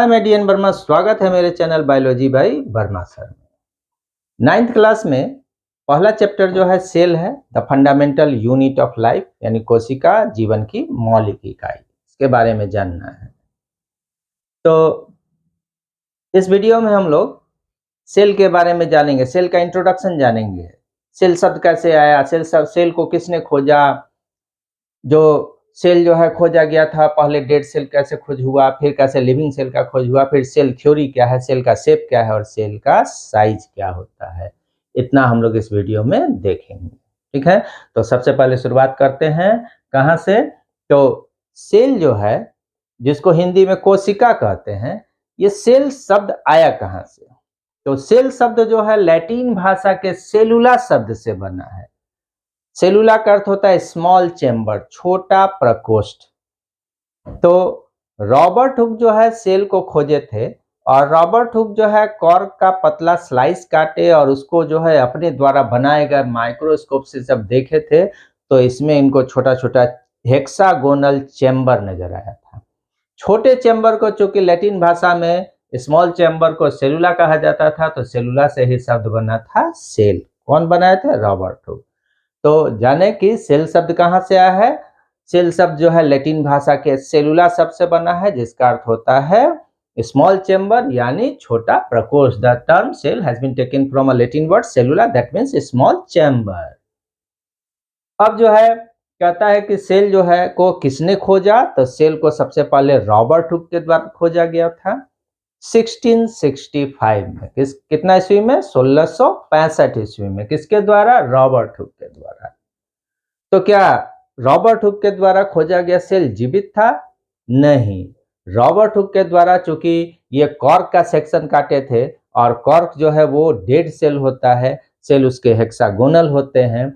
हाय मैं डीएन वर्मा, स्वागत है मेरे channel biology by Verma sir में। 9th क्लास में पहला चैप्टर जो है सेल है, the fundamental unit of life, यानी कोशिका जीवन की मौलिक इकाई, इसके बारे में जानना है। तो इस वीडियो में हम लोग सेल के बारे में जानेंगे, सेल का इंट्रोडक्शन जानेंगे, सेल शब्द कैसे आया, सेल को किसने खोजा, जो सेल जो है खोजा गया था, पहले डेड सेल कैसे खोज हुआ, फिर कैसे लिविंग सेल का खोज हुआ, फिर सेल थ्योरी क्या है, सेल का शेप क्या है और सेल का साइज क्या होता है, इतना हम लोग इस वीडियो में देखेंगे। ठीक है, तो सबसे पहले शुरुआत करते हैं कहाँ से। तो सेल जो है, जिसको हिंदी में कोशिका कहते हैं, ये सेल शब्द आया कहाँ से। तो सेल शब्द जो है लैटिन भाषा के सेलुला शब्द से बना है। सेलुला का अर्थ होता है स्मॉल चेम्बर, छोटा प्रकोष्ठ। तो रॉबर्ट हुक जो है सेल को खोजे थे, और रॉबर्ट हुक जो है कॉर्क का पतला स्लाइस काटे और उसको जो है अपने द्वारा बनाए गए माइक्रोस्कोप से जब देखे थे तो इसमें इनको छोटा छोटा हेक्सागोनल चेम्बर नजर आया था। छोटे चेम्बर को, चूंकि लैटिन भाषा में स्मॉल चेम्बर को सेलुला कहा जाता था, तो सेलुला से ही शब्द बना था सेल। कौन बनाए थे? Robert Hooke. तो जाने कि सेल शब्द कहाँ से आया है। सेल शब्द जो है लैटिन भाषा के सेलुला शब्द से बना है, जिसका अर्थ होता है स्मॉल चेम्बर, यानी छोटा प्रकोष्ठ। The term cell has been taken from a Latin word cellula, that means small chamber. अब जो है कहता है कि सेल जो है को किसने खोजा, तो सेल को सबसे पहले रॉबर्ट हुक के द्वारा खोजा गया था 1665 में। कितना ईस्वी में? 1665 ईस्वी में। किसके द्वारा? रॉबर्ट हुक के द्वारा। तो क्या रॉबर्ट हुक के द्वारा खोजा गया सेल जीवित था? नहीं। रॉबर्ट हुक के द्वारा, चूंकि ये कॉर्क का सेक्शन काटे थे, और कॉर्क जो है वो डेड सेल होता है, सेल उसके हेक्सागोनल होते हैं,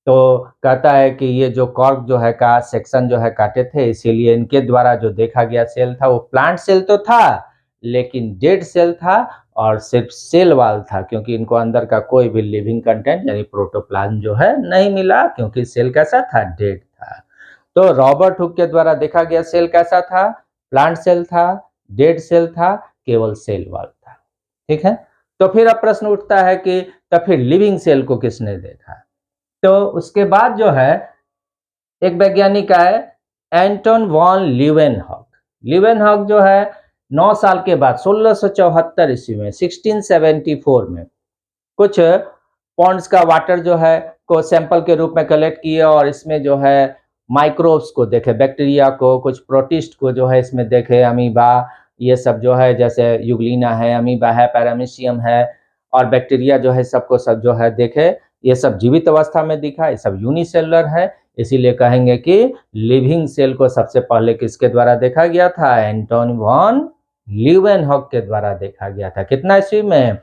तो कहता है कि ये जो कॉर्क जो है का सेक्शन जो है काटे थे, इसीलिए इनके द्वारा जो देखा गया सेल था वो प्लांट सेल तो था, लेकिन डेड सेल था और सिर्फ सेल वाल था, क्योंकि इनको अंदर का कोई भी लिविंग कंटेंट यानी प्रोटोप्लाज्म जो है नहीं मिला, क्योंकि सेल कैसा था? डेड था। तो रॉबर्ट हुक के द्वारा देखा गया सेल कैसा था? प्लांट सेल था, डेड सेल था, केवल सेल वाल था। ठीक है, तो फिर अब प्रश्न उठता है कि तब फिर लिविंग सेल को किसने देखा। तो उसके बाद जो है एक वैज्ञानिक आए, एंटन वॉन ल्यूवेनहॉक। ल्यूवेनहॉक जो है 9 साल के बाद 1674 ईस्वी में 1674 में कुछ पॉन्ड्स का वाटर जो है को सैंपल के रूप में कलेक्ट किए, और इसमें जो है माइक्रोब्स को देखे, बैक्टीरिया को, कुछ प्रोटिस्ट को जो है इसमें देखे, अमीबा, ये सब जो है, जैसे यूग्लिना है, अमीबा है, पैरामीशियम है, और बैक्टीरिया जो है सबको सब जो है देखे, ये सब जीवित अवस्था में दिखा, ये सब यूनिसेलुलर है। इसीलिए कहेंगे कि लिविंग सेल को सबसे पहले किसके द्वारा देखा गया था? एंटन वॉन ल्यूवेनहॉक के द्वारा देखा गया था। कितना ईस्वी में?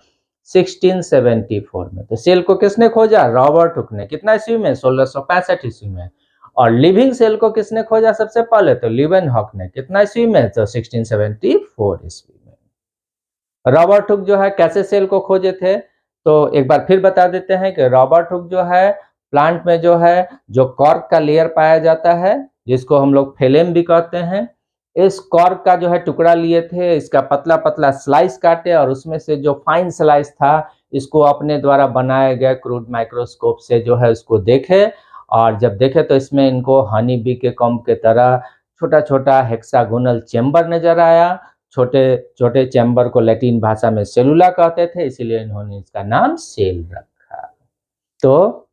1674 में। तो सेल को किसने खोजा? रॉबर्ट हुक ने। कितना ईस्वी में? 1665 ईस्वी में। और लिविंग सेल को किसने खोजा सबसे पहले? तो ल्यूवेनहॉक ने। कितना ईस्वी में? तो 1674 ईस्वी में। रॉबर्ट हुक जो है कैसे सेल को खोजे थे, तो एक बार फिर बता देते हैं कि रॉबर्ट हुक जो है प्लांट में जो है जो कॉर्क का लेयर पाया जाता है, जिसको हम लोग फेलेम भी कहते हैं, इस कॉर्क का जो है टुकड़ा लिए थे, इसका पतला पतला स्लाइस काटे, और उसमें से जो फाइन स्लाइस था इसको अपने द्वारा बनाए गए क्रूड माइक्रोस्कोप से जो है उसको देखे, और जब देखे तो इसमें इनको हनी बी के कॉम्ब के तरह छोटा छोटा हेक्सागोनल चेम्बर नजर आया। छोटे छोटे चैम्बर को लैटिन भाषा में सेलुला कहते थे, इसीलिए इन्होंने इसका नाम सेल रखा। तो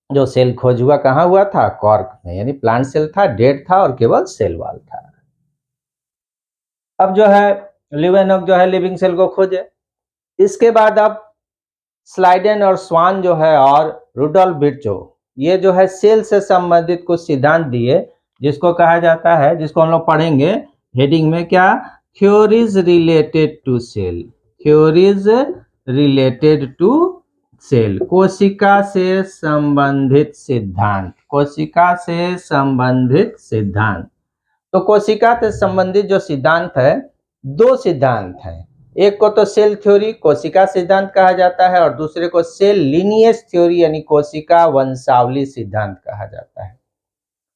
जो सेल खोज हुआ कहाँ हुआ था? कॉर्क में, यानी प्लांट सेल था, डेड था और केवल सेल वाल था। अब जो है ल्यूवेनहॉक जो है लिविंग सेल को खोजे। इसके बाद अब स्लाइडेन और स्वान जो है और रुडोल्फ विर्चो, ये जो है सेल से संबंधित कुछ सिद्धांत दिए, जिसको कहा जाता है, जिसको हम लोग पढ़ेंगे हेडिंग में, क्या? Theories related to cell. Theories related to cell, कोशिका से संबंधित सिद्धांत। कोशिका से संबंधित सिद्धांत। तो कोशिका से संबंधित जो सिद्धांत है, दो सिद्धांत हैं। एक को तो सेल थ्योरी, कोशिका सिद्धांत कहा जाता है, और दूसरे को सेल लीनिएज थ्योरी यानी कोशिका वंशावली सिद्धांत कहा जाता है।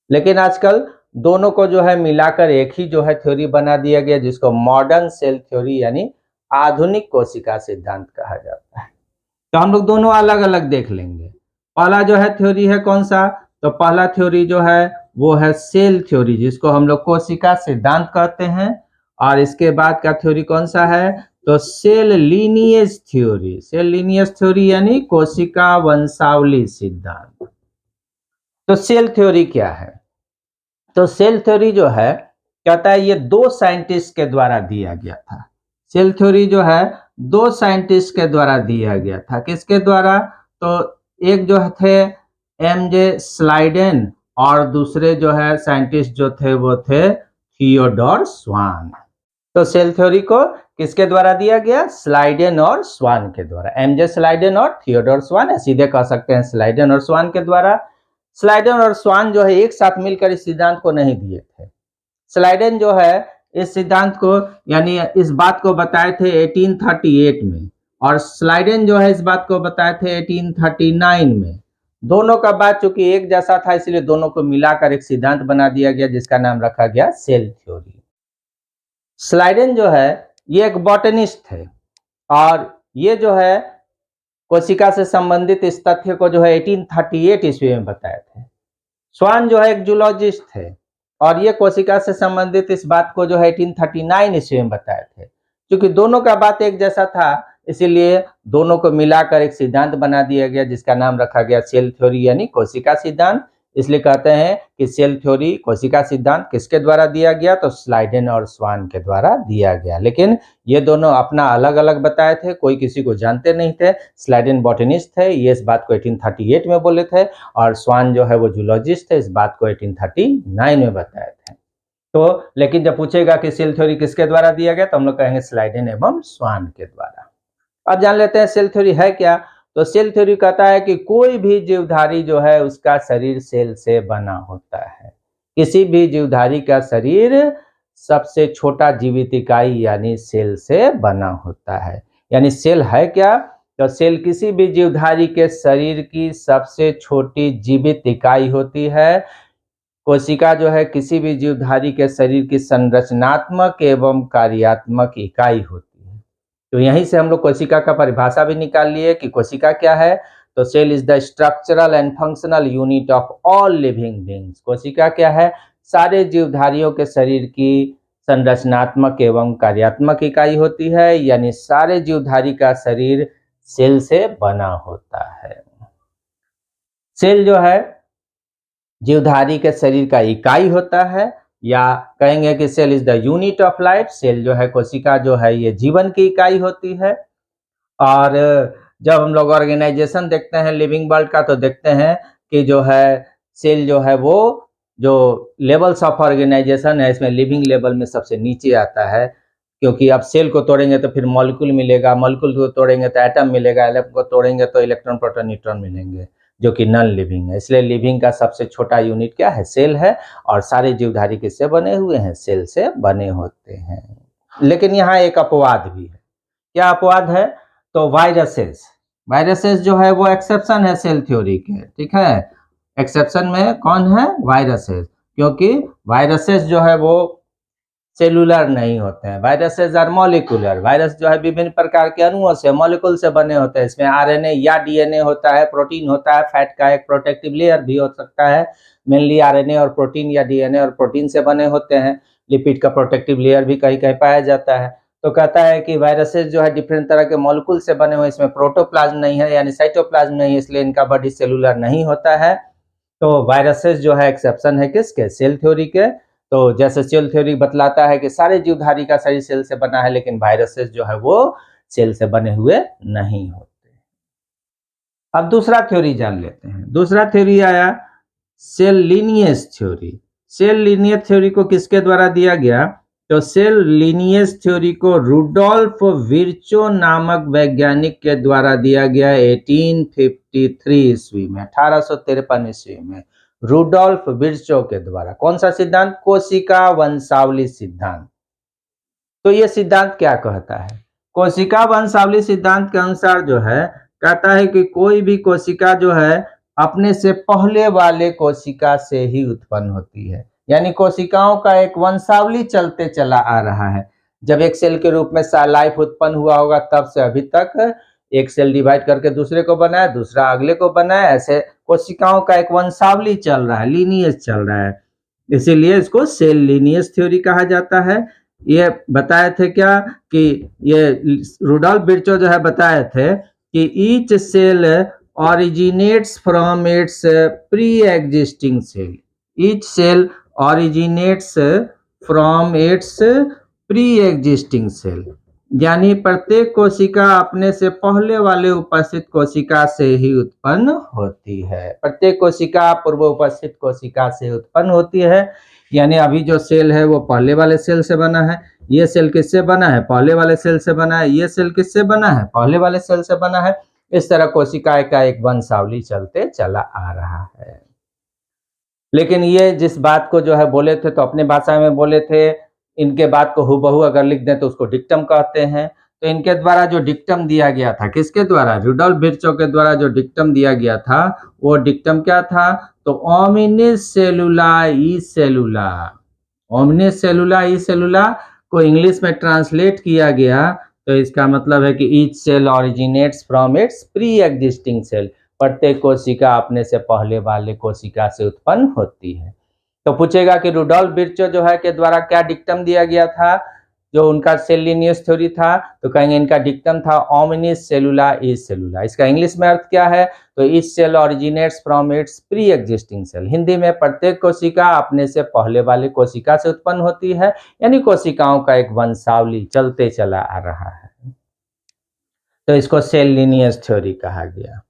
लेकिन आजकल दोनों को जो है मिलाकर एक ही जो है थ्योरी बना दिया गया, जिसको मॉडर्न सेल थ्योरी यानी आधुनिक कोशिका सिद्धांत कहा जाता है। तो हम लोग दोनों अलग अलग देख लेंगे। पहला जो है थ्योरी है कौन सा, तो पहला थ्योरी जो है वो है सेल थ्योरी, जिसको हम लोग कोशिका सिद्धांत कहते हैं। और इसके बाद का थ्योरी कौन सा है, तो cell lineage theory. Cell lineage theory यानी कोशिका वंशावली सिद्धांत। तो सेल थ्योरी क्या है, तो सेल थ्योरी जो है कहता है ये दो साइंटिस्ट के द्वारा दिया गया था। सेल थ्योरी जो है दो साइंटिस्ट के द्वारा दिया गया था। किसके द्वारा, तो एक जो थे एमजे स्लाइडेन और दूसरे जो है साइंटिस्ट जो थे वो थे थियोडोर स्वान। तो सेल थ्योरी को किसके द्वारा दिया गया, स्लाइडेन और स्वान के द्वारा। एमजे स्लाइडेन और थियोडोर स्वान, है सीधे कह सकते हैं स्लाइडेन और स्वान के द्वारा। स्लाइडेन और स्वान जो है एक साथ मिलकर इस सिद्धांत को नहीं दिए थे। स्लाइडेन जो है इस सिद्धांत को यानी इस बात को बताए थे 1838 में, और स्लाइडेन जो है इस बात को बताए थे 1839 में। दोनों का बात चूंकि एक जैसा था, इसलिए दोनों को मिलाकर एक सिद्धांत बना दिया गया, जिसका नाम रखा गया सेल थ्योरी। स्लाइडेन जो है ये एक बॉटनिस्ट थे, और ये जो है कोशिका से संबंधित इस तथ्य को जो है 1838 ईस्वी में बताए थे। स्वान जो है एक जूलॉजिस्ट थे, और ये कोशिका से संबंधित इस बात को जो है 1839 ईस्वी में बताए थे। क्योंकि दोनों का बात एक जैसा था, इसीलिए दोनों को मिलाकर एक सिद्धांत बना दिया गया, जिसका नाम रखा गया सेल थ्योरी यानी कोशिका सिद्धांत। इसलिए कहते हैं कि सेल थ्योरी कोशिका सिद्धांत किसके द्वारा दिया गया, तो स्लाइडेन और स्वान के द्वारा दिया गया। लेकिन ये दोनों अपना अलग अलग बताए थे, कोई किसी को जानते नहीं थे। स्लाइडेन बॉटनिस्ट थे, ये इस बात को 1838 में बोले थे, और स्वान जो है वो जूलॉजिस्ट थे, इस बात को 1839 में बताए थे। तो लेकिन जब पूछेगा कि सेल थ्योरी किसके द्वारा दिया गया, तो हम लोग कहेंगे स्लाइडेन एवं स्वान के द्वारा। अब जान लेते हैं सेल थ्योरी है क्या। तो सेल थ्योरी कहता है कि कोई भी जीवधारी जो है उसका शरीर सेल से बना होता है। किसी भी जीवधारी का शरीर सबसे छोटा जीवित इकाई यानी सेल से बना होता है। यानी सेल है क्या, तो सेल किसी भी जीवधारी के शरीर की सबसे छोटी जीवित इकाई होती है। कोशिका जो है किसी भी जीवधारी के शरीर की संरचनात्मक एवं कार्यात्मक इकाई होती है। तो यहीं से हम लोग कोशिका का परिभाषा भी निकाल लिए कि कोशिका क्या है, तो cell is the structural and functional unit of all living beings. कोशिका क्या है, सारे जीवधारियों के शरीर की संरचनात्मक एवं कार्यात्मक इकाई होती है। यानी सारे जीवधारी का शरीर सेल से बना होता है। सेल जो है जीवधारी के शरीर का इकाई होता है, या कहेंगे कि cell is the unit of life. Cell जो है कोशिका जो है ये जीवन की इकाई होती है। और जब हम लोग ऑर्गेनाइजेशन देखते हैं लिविंग वर्ल्ड का, तो देखते हैं कि जो है सेल जो है वो जो लेवल्स ऑफ ऑर्गेनाइजेशन है, इसमें लिविंग लेवल में सबसे नीचे आता है। क्योंकि अब सेल को तोड़ेंगे तो फिर मॉलिक्यूल मिलेगा, मॉलिक्यूल को तोड़ेंगे तो एटम मिलेगा, एटम को तोड़ेंगे तो इलेक्ट्रॉन प्रोटॉन न्यूट्रॉन मिलेंगे, जो कि नॉन लिविंग है। इसलिए लिविंग का सबसे छोटा यूनिट क्या है, सेल है। और सारे जीवधारी किससे बने हुए हैं, सेल से बने होते हैं। लेकिन यहाँ एक अपवाद भी है। क्या अपवाद है, तो वायरसेस। वायरसेस जो है वो एक्सेप्शन है सेल थ्योरी के, ठीक है। एक्सेप्शन में कौन है, वायरसेस। क्योंकि वायरसेस जो है वो सेलुलर नहीं होते हैं, वायरसेस आर मॉलिक्यूलर। वायरस जो है विभिन्न प्रकार के अणुओं से, मॉलिक्यूल से बने होते हैं। इसमें आरएनए या डीएनए होता है, प्रोटीन होता है, फैट का एक प्रोटेक्टिव लेयर भी हो सकता है। मेनली आरएनए और प्रोटीन या डीएनए और प्रोटीन से बने होते हैं। लिपिड का प्रोटेक्टिव लेयर भी कहीं कहीं पाया जाता है। तो कहता है कि वायरसेस जो है डिफरेंट तरह के मॉलिक्यूल से बने हुए, इसमें प्रोटोप्लाज्म नहीं है यानी साइटोप्लाज्म नहीं है, इसलिए इनका बॉडी सेलुलर नहीं होता है। तो वायरसेस जो है एक्सेप्शन है किसके, सेल थ्योरी के। तो जैसे सेल थ्योरी बतलाता है कि सारे जीवधारी का शरीर सेल से बना है, लेकिन वायरसेस जो है वो सेल से बने हुए नहीं होते। अब दूसरा थ्योरी जान लेते हैं। दूसरा थ्योरी आया cell lineage theory. Cell lineage theory को किसके द्वारा दिया गया, तो सेल लीनिएज थ्योरी को रुडोल्फ विर्चो नामक वैज्ञानिक के द्वारा दिया गया 1853 ईस्वी में, 1853 ईस्वी में रुडोल्फ विर्चो के द्वारा। कौन सा सिद्धांत, कोशिका वंशावली सिद्धांत। तो ये सिद्धांत क्या कहता है, कोशिका वंशावली सिद्धांत के अनुसार जो है कहता है कि कोई भी कोशिका जो है अपने से पहले वाले कोशिका से ही उत्पन्न होती है। यानी कोशिकाओं का एक वंशावली चलते चला आ रहा है। जब एक सेल के रूप में लाइफ उत्पन्न हुआ होगा तब से अभी तक एक सेल डिवाइड करके दूसरे को बनाया, दूसरा अगले को बनाया, ऐसे कोशिकाओं का एक वंशावली चल रहा है, लीनियज चल रहा है। इसीलिए इसको सेल लीनियज थ्योरी कहा जाता है। ये बताए थे क्या कि ये रुडोल्फ विर्चो जो है बताए थे कि each cell originates from its pre-existing cell. Each cell originates from its pre-existing cell. यानी प्रत्येक कोशिका अपने से पहले वाले उपस्थित कोशिका से ही उत्पन्न होती है। प्रत्येक कोशिका पूर्व उपस्थित कोशिका से उत्पन्न होती है। यानी अभी जो सेल है वो पहले वाले सेल से बना है, ये सेल किससे बना है, पहले वाले सेल से बना है, ये सेल किससे बना है, पहले वाले सेल से बना है। इस तरह कोशिका का एक वंशावली चलते चला आ रहा है। लेकिन ये जिस बात को जो है बोले थे तो अपने भाषा में बोले थे, इनके बात को हुबहू अगर लिख दें तो उसको डिक्टम कहते हैं। तो इनके द्वारा जो डिक्टम दिया गया था, किसके द्वारा, रुडोल्फ विर्चो के द्वारा जो डिक्टम दिया गया था वो डिक्टम क्या था, तो ओमिनिस सेलुला ई सेलुला। ओमिनिस सेलुला ई सेलुला को इंग्लिश में ट्रांसलेट किया गया तो इसका मतलब है कि each cell originates from its pre existing cell. प्रत्येक कोशिका अपने से पहले वाले कोशिका से उत्पन्न होती है। तो पूछेगा कि रुडोल्फ विर्चो जो है के द्वारा क्या डिक्टम दिया गया था, जो उनका सेल लीनियज थ्योरी था, तो कहेंगे इनका डिक्टम था ओमिनिस सेलुला इज सेलुला। इसका इंग्लिश में अर्थ क्या है, तो each cell originates from its pre existing cell. Hindi में प्रत्येक कोशिका अपने से पहले वाले कोशिका से उत्पन्न होती है, यानी कोशिकाओं का एक वंशावली चलते चला आ रहा है। तो इसको सेल लीनियज थ्योरी कहा गया।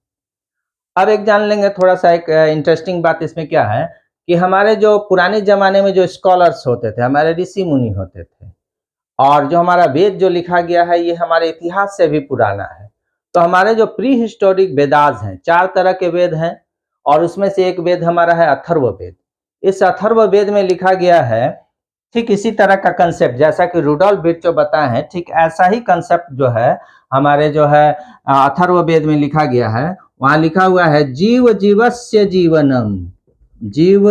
अब एक जान लेंगे थोड़ा सा, एक इंटरेस्टिंग बात इसमें क्या है कि हमारे जो पुराने जमाने में जो स्कॉलर्स होते थे, हमारे ऋषि मुनि होते थे, और जो हमारा वेद जो लिखा गया है ये हमारे इतिहास से भी पुराना है। तो हमारे जो प्री हिस्टोरिक वेदास हैं, 4 तरह के वेद हैं, और उसमें से एक वेद हमारा है अथर्ववेद। इस अथर्ववेद में लिखा गया है ठीक इसी तरह का कंसेप्ट जैसा कि रुडोल्फ विर्चो बताए हैं, ठीक ऐसा ही कंसेप्ट जो है हमारे जो है अथर्ववेद में लिखा गया है। वहां लिखा हुआ है जीव जीवस्य जीवनम, जीव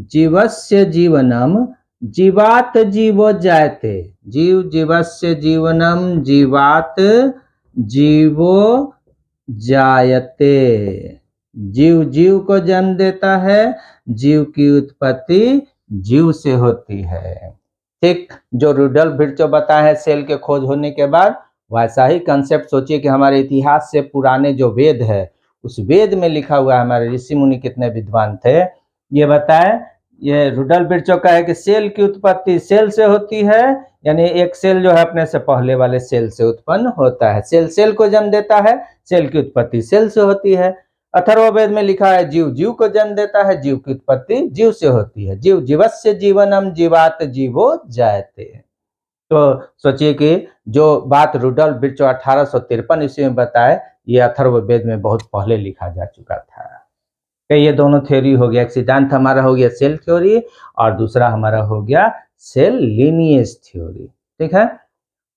जीवस्य जीवनम जीवात जीवो जायते। जीव जीवस्य जीवनम जीवात जीवो जायते। जीव जीव को जन्म देता है, जीव की उत्पत्ति जीव से होती है। ठीक जो रुडोल्फ विर्चो बताए हैं सेल के खोज होने के बाद, वैसा ही कंसेप्ट सोचिए कि हमारे इतिहास से पुराने जो वेद है उस वेद में लिखा हुआ है। हमारे ऋषि मुनि कितने विद्वान थे ये बताए। ये रुडोल्फ विर्चो का है कि सेल की उत्पत्ति सेल से होती है, यानी एक सेल जो है अपने से पहले वाले सेल से उत्पन्न होता है। सेल सेल को जन्म देता है, सेल की उत्पत्ति सेल से होती है। अथर्ववेद में लिखा है जीव जीव को जन्म देता है, जीव की उत्पत्ति जीव से होती है। जीव जीवस्य जीवनम जीवात जीवो जायते। तो सोचिए कि जो बात रुडोल्फ विर्चो 1853 ईस्वी में बताए, ये अथर्ववेद में बहुत पहले लिखा जा चुका था। तो ये दोनों थ्योरी हो गया, एक सिद्धांत हमारा हो गया सेल थ्योरी और दूसरा हमारा हो गया सेल लीनियज थ्योरी। ठीक है,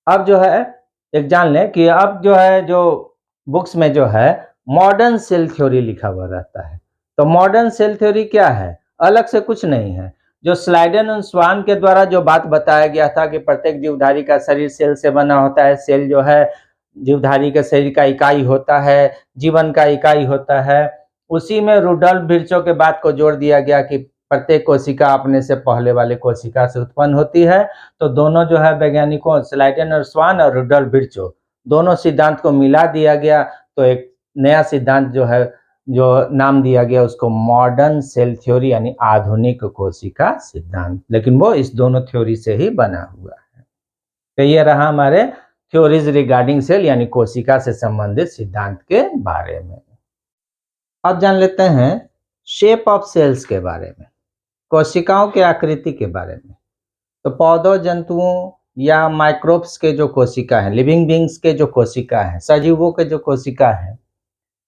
अब जो है एक जान लें कि अब जो है जो बुक्स में जो है मॉडर्न सेल थ्योरी लिखा हुआ रहता है। तो मॉडर्न सेल थ्योरी क्या है, अलग से कुछ नहीं है। जो स्लाइडन और स्वान के द्वारा जो बात बताया गया था कि प्रत्येक जीवधारी का शरीर सेल से बना होता है, सेल जो है जीवधारी के शरीर का इकाई होता है, जीवन का इकाई होता है, उसी में रुडोल्फ विर्चो के बात को जोड़ दिया गया कि प्रत्येक कोशिका अपने से पहले वाले कोशिका से उत्पन्न होती है। तो दोनों जो है वैज्ञानिकों स्लाइडन और स्वान और रुडोल्फ विर्चो दोनों सिद्धांत को मिला दिया गया, तो एक नया सिद्धांत जो है जो नाम दिया गया उसको मॉडर्न सेल थ्योरी यानी आधुनिक कोशिका सिद्धांत। लेकिन वो इस दोनों थ्योरी से ही बना हुआ है। तो ये रहा हमारे थ्योरीज रिगार्डिंग सेल यानी कोशिका से संबंधित सिद्धांत के बारे में। अब जान लेते हैं शेप ऑफ सेल्स के बारे में, कोशिकाओं के आकृति के बारे में। तो पौधों जंतुओं या माइक्रोब्स के जो कोशिका है, लिविंग बींग्स के जो कोशिका है, सजीवों के जो कोशिका है,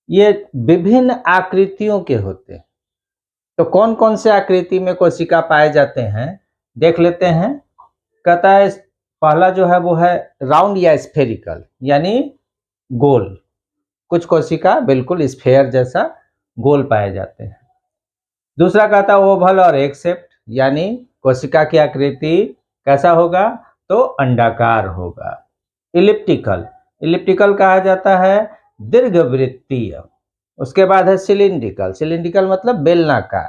ये विभिन्न आकृतियों के होते हैं। तो कौन कौन से आकृति में कोशिका पाए जाते हैं देख लेते हैं। कहता है पहला जो है वो है राउंड या स्फेरिकल यानी गोल। कुछ कोशिका बिल्कुल स्फेयर जैसा गोल पाए जाते हैं। दूसरा कहता है ओवल और एग शेप्ड, यानी कोशिका की आकृति कैसा होगा, तो अंडाकार होगा। इलिप्टिकल, इलिप्टिकल कहा जाता है दीर्घवृत्तीय। उसके बाद है सिलिंड्रिकल, सिलिंड्रिकल मतलब बेलनाकार,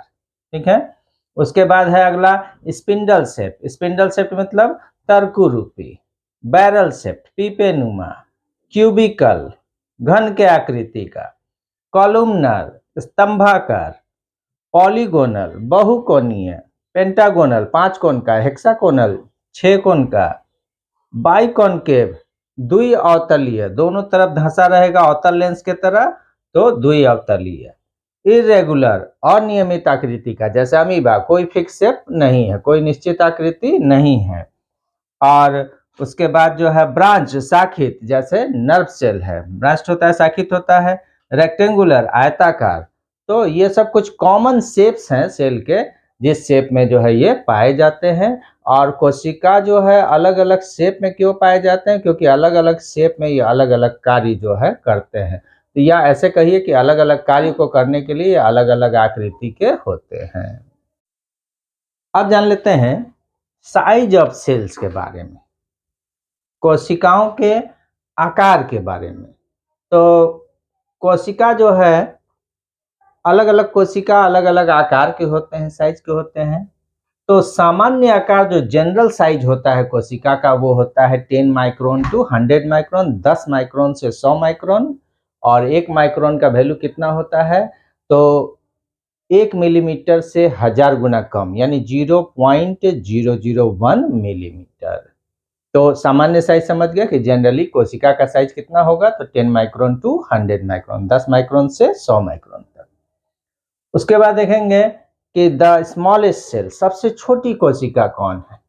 ठीक है। उसके बाद है अगला स्पिंडल शेप, स्पिंडल शेप मतलब तर्कुरूपी। बैरल शेप पीपेनुमा। क्यूबिकल घन के आकृति का। कॉलुमनर स्तंभाकार। पॉलीगोनल बहुकोणीय। पेंटागोनल 5 कोण का। हेक्साकोनल 6 कोण का। बाइकॉनकेव द्वि अवतलीय, दोनों तरफ धंसा रहेगा अवतल लेंस के तरह, तो द्वि अवतलीय। इरेगुलर अनियमित आकृति का, जैसे अमीबा, कोई फिक्स शेप नहीं है, कोई निश्चित आकृति नहीं है। और उसके बाद जो है ब्रांच शाखित, जैसे नर्व सेल है, ब्रांच होता है शाखित होता है। रेक्टेंगुलर आयताकार, तो ये सब कुछ कॉमन शेप्स हैं सेल के, जिस शेप में जो है ये पाए जाते हैं। और कोशिका जो है अलग अलग शेप में क्यों पाए जाते हैं, क्योंकि अलग अलग शेप में ये अलग अलग कार्य जो है करते हैं। तो या ऐसे कहिए कि अलग अलग कार्य को करने के लिए अलग अलग आकृति के होते हैं। अब जान लेते हैं साइज ऑफ सेल्स के बारे में, कोशिकाओं के आकार के बारे में। तो कोशिका जो है अलग अलग कोशिका अलग अलग आकार के होते हैं, साइज के होते हैं। तो सामान्य आकार जो जनरल साइज होता है कोशिका का, वो होता है 10 माइक्रोन टू 100 माइक्रोन, 10 माइक्रोन से 100 माइक्रोन। और 1 माइक्रोन का वैल्यू कितना होता है, तो 1 मिलीमीटर से 1000 गुना कम, यानी 0.001 मिलीमीटर। तो सामान्य साइज समझ गया कि जनरली कोशिका का साइज कितना होगा, तो 10 माइक्रोन टू 100 माइक्रोन, 10 माइक्रोन से 100 माइक्रोन तक। उसके बाद देखेंगे कि द स्मॉलेस्ट सेल, सबसे छोटी कोशिका कौन है।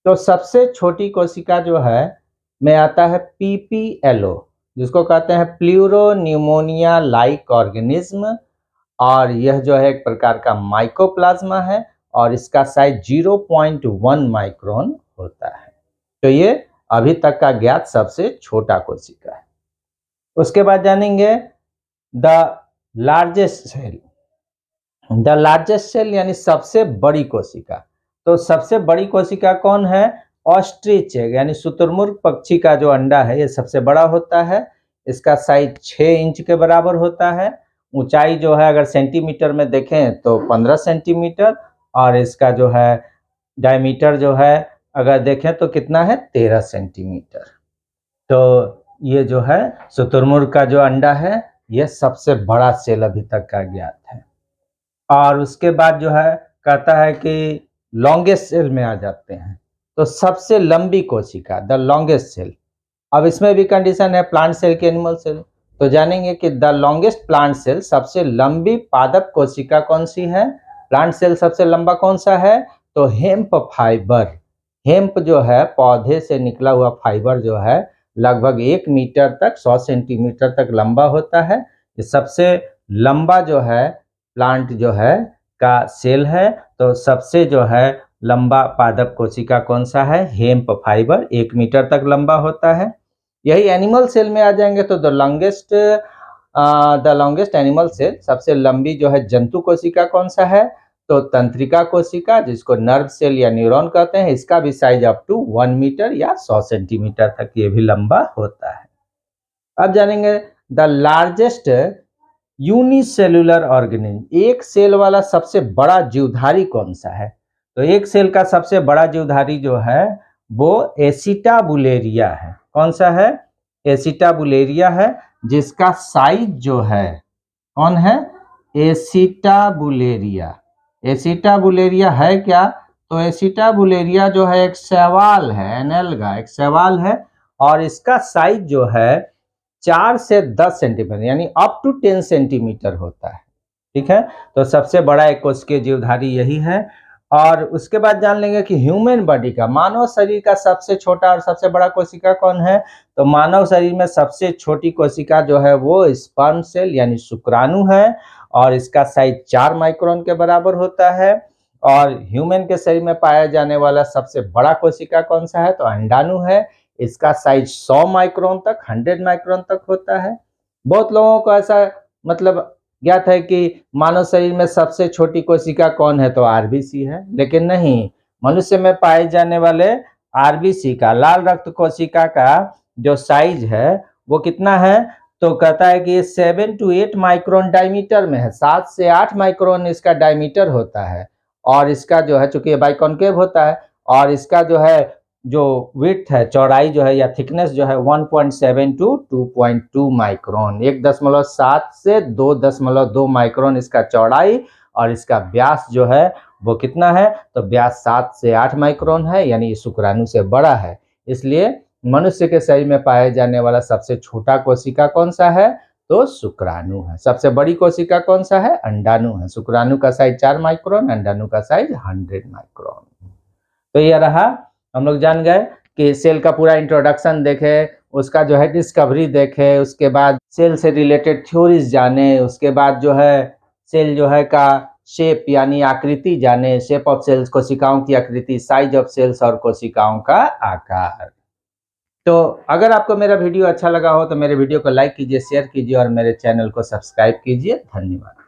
तो सबसे छोटी कोशिका जो है में आता है PPLO, जिसको कहते हैं प्लूरोन्यूमोनिया लाइक ऑर्गेनिज्म। और यह जो है एक प्रकार का माइकोप्लाज्मा है, और इसका साइज 0.1 माइक्रोन होता है। तो ये अभी तक का ज्ञात सबसे छोटा कोशिका है। उसके बाद जानेंगे the largest cell, the largest cell यानी सबसे बड़ी कोशिका। तो सबसे बड़ी कोशिका कौन है, ऑस्ट्रिच एग, यानी शुतुरमुर्ग पक्षी का जो अंडा है ये सबसे बड़ा होता है। इसका साइज 6 इंच के बराबर होता है। ऊंचाई जो है अगर सेंटीमीटर में देखें तो 15 सेंटीमीटर, और इसका जो है डायमीटर जो है अगर देखें तो कितना है, 13 सेंटीमीटर। तो ये जो है शुतुरमुर्ग का जो अंडा है ये सबसे बड़ा सेल अभी तक का ज्ञात है। और उसके बाद जो है कहता है कि लॉन्गेस्ट सेल में आ जाते हैं। तो सबसे लंबी कोशिका, द लॉन्गेस्ट सेल। अब इसमें भी कंडीशन है प्लांट सेल की एनिमल सेल। तो जानेंगे कि द लॉन्गेस्ट प्लांट सेल, सबसे लंबी पादप कोशिका कौन सी है। प्लांट सेल सबसे लंबा कौन सा है, तो हेम्प फाइबर। हेम्प जो है पौधे से निकला हुआ फाइबर जो है लगभग 1 मीटर तक 100 सेंटीमीटर तक लंबा होता है। ये सबसे लंबा जो है प्लांट जो है का सेल है। तो सबसे जो है लंबा पादप कोशिका कौन सा है, हेम्प फाइबर, 1 मीटर तक लंबा होता है। यही एनिमल सेल में आ जाएंगे तो द लॉन्गेस्ट एनिमल सेल, सबसे लंबी जो है जंतु कोशिका कौन सा है, तो तंत्रिका कोशिका, जिसको नर्व सेल या न्यूरॉन कहते हैं। इसका भी साइज अप टू 1 मीटर या 100 सेंटीमीटर तक ये भी लंबा होता है। अब जानेंगे द लार्जेस्ट यूनिसेलुलर ऑर्गेनिज्म, एक सेल वाला सबसे बड़ा जीवधारी कौन सा है। तो एक सेल का सबसे बड़ा जीवधारी जो है वो एसिटाबुलेरिया है। कौन सा है, एसिटाबुलेरिया है, जिसका साइज जो है कौन है, एसिटाबुलेरिया। एसिटाबुलेरिया है क्या, तो एसिटाबुलेरिया जो है एक शैवाल है, एनेल्गा एक शैवाल है, और इसका साइज जो है 4 से 10 सेंटीमीटर यानी अप टू 10 सेंटीमीटर होता है। ठीक है, तो सबसे बड़ा एक कोशिकीय जीवधारी यही है। और उसके बाद जान लेंगे कि ह्यूमन बॉडी का, मानव शरीर का सबसे छोटा और सबसे बड़ा कोशिका कौन है। तो मानव शरीर में सबसे छोटी कोशिका जो है वो स्पर्म सेल यानी शुक्राणु है, और इसका साइज 4 माइक्रोन के बराबर होता है। और ह्यूमन के शरीर में पाया जाने वाला सबसे बड़ा कोशिका कौन सा है, तो अंडाणु है। इसका साइज 100 माइक्रोन तक 100 माइक्रोन तक होता है। बहुत लोगों को ऐसा मतलब ज्ञात है कि मानव शरीर में सबसे छोटी कोशिका कौन है, तो आरबीसी है। लेकिन नहीं, मनुष्य में पाए जाने वाले आरबीसी का, लाल रक्त कोशिका का जो साइज है वो कितना है, तो कहता है कि ये 7 to 8 माइक्रोन डायमीटर में है। 7 से 8 माइक्रोन इसका डायमीटर होता है। और इसका जो है, चूंकि ये बाइकॉन्केव होता है, और इसका जो है जो विड्थ है, चौड़ाई जो है या थिकनेस जो है 1.7 to 2.2 माइक्रोन, 1.7 से 2.2 माइक्रोन इसका चौड़ाई। और इसका व्यास जो है वो कितना है, तो व्यास 7 से 8 माइक्रोन है, यानी ये शुक्राणु से बड़ा है। इसलिए मनुष्य के शरीर में पाए जाने वाला सबसे छोटा कोशिका कौन सा है, तो शुक्राणु है। सबसे बड़ी कोशिका कौन सा है, अंडाणु है। शुक्राणु का साइज 4 माइक्रोन, अंडाणु का साइज 100 माइक्रोन। तो ये रहा, हम लोग जान गए कि सेल का पूरा इंट्रोडक्शन देखे, उसका जो है डिस्कवरी देखे, उसके बाद सेल से रिलेटेड थ्योरीज जाने, उसके बाद जो है सेल जो है का शेप यानी आकृति जाने, शेप ऑफ सेल्स, कोशिकाओं की आकृति, साइज ऑफ सेल्स और कोशिकाओं का आकार। तो अगर आपको मेरा वीडियो अच्छा लगा हो तो मेरे वीडियो को लाइक कीजिए, शेयर कीजिए और मेरे चैनल को सब्सक्राइब कीजिए। धन्यवाद।